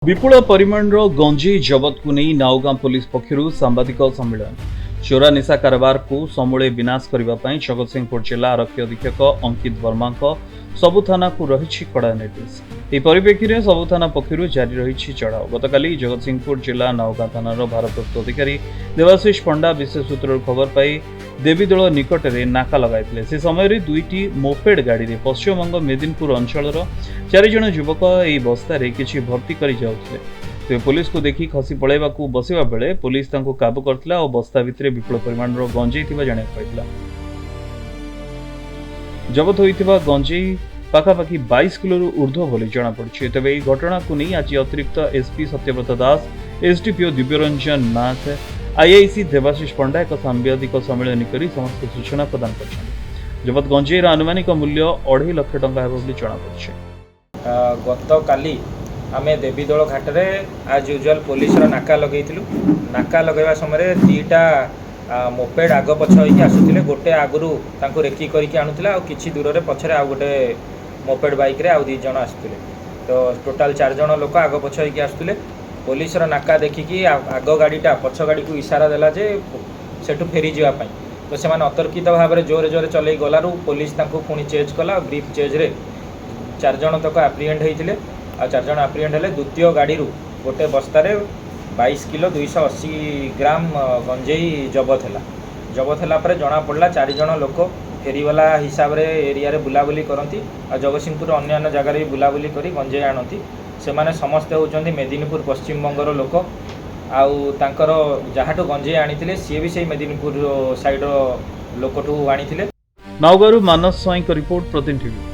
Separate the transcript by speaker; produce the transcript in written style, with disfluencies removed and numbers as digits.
Speaker 1: विपुल परिमाणर गंजेई जबत को नहीं नाउगां पुलिस पक्षर सांबादिक सम्मेलन। चोरा निशा कारबार को समूले विनाश करने जगतसिंहपुर जिला आरक्षी अधीक्षक अंकित वर्मा सबु थाना को रही कड़ा निर्देश। यह परिप्रेक्षी में सबु थाना पक्षर जारी रही चढ़ाऊ। गतकाली जगतसिंहपुर जिला नाउगां थानार भारप्राप्त अधिकारी देवाशीष पंडा विशेष सूत्र खबर पाई देवीदोल निकट में नाका लगाई। से समय दुईटी मोपेड गाड़ी में पश्चिमबंग मेदिनीपुर अंचल 4 जन युवक यह बस्तार किसी भर्ती कर जाते पुलिस को देखी खसी पलैवा बसवा बेले पुलिस काबू करथिला और बस्ता भितर विपुल परिमाणर गंजेई जाना पाइला। जबत होइथिबा गंजेई पाखापाखि 22 किलो ऊर्ध्व बोली जमापड़ी। तेज यह घटना को नहीं आज अतिरिक्त एसपी सत्यव्रत दास, एसडीपीओ दिव्यरंजन नाथ, आईआईसी देवाशीष पंडा एक सांबादिक सम्मेलन कर समस्त सूचना प्रदान कर जबत गंजेईर आनुमानिक मूल्य 2.5 लाख टंका जमापड़ी।
Speaker 2: गत काली आमे देवीदोल घाटे आज यूजुआल पुलिस नाका लगे नाका लगेवा समय दीटा मोपेड आग पछ होइक आसुथिले। गोटे आगुरु तांको रेकी करके आणुथिला और किछि दूर रे पछरे आ गोटे मोपेड बाइक रे आ 2 जण आसुथिले। तो टोटाल 4 जण लोक आग पछ होइक आसुथिले। पुलिस नाका देखिकी आग गाड़ीटा पछ गाड़ी को इशारा देला जे सेठु फेरी जीवा पई। तो से माने अतर्कित भाव में जोरे जोरे चलै गलारू पुलिस तांको पुणी चेज कला। ब्रीफ चेज रे 4 जण तक एप्रिहेंड होइथिले आ 4 जण एप्रिहेंड हेले। द्वितीय गाड़ी गोटे बस्तारे 22 किलो 280 ग्राम गंजेई जबत है पर जना पड़ा 4 जण लोक फेरीवाला हिसाब रे एरिया रे बुलाबुली करती आ जगतसिंहपुर अन्य जगार भी बुलाबुली करी गंजेई आणती। से माने समस्ते होचंदी मेदिनीपुर पश्चिम बंगर लोक आउ तांकर जहाटू गंजेई आनीथिले सी भी से मेदिनीपुर साइड लोकठू आनीथिले।
Speaker 1: नाउगारू मानस स्वाई रिपोर्ट प्रतिनिधि।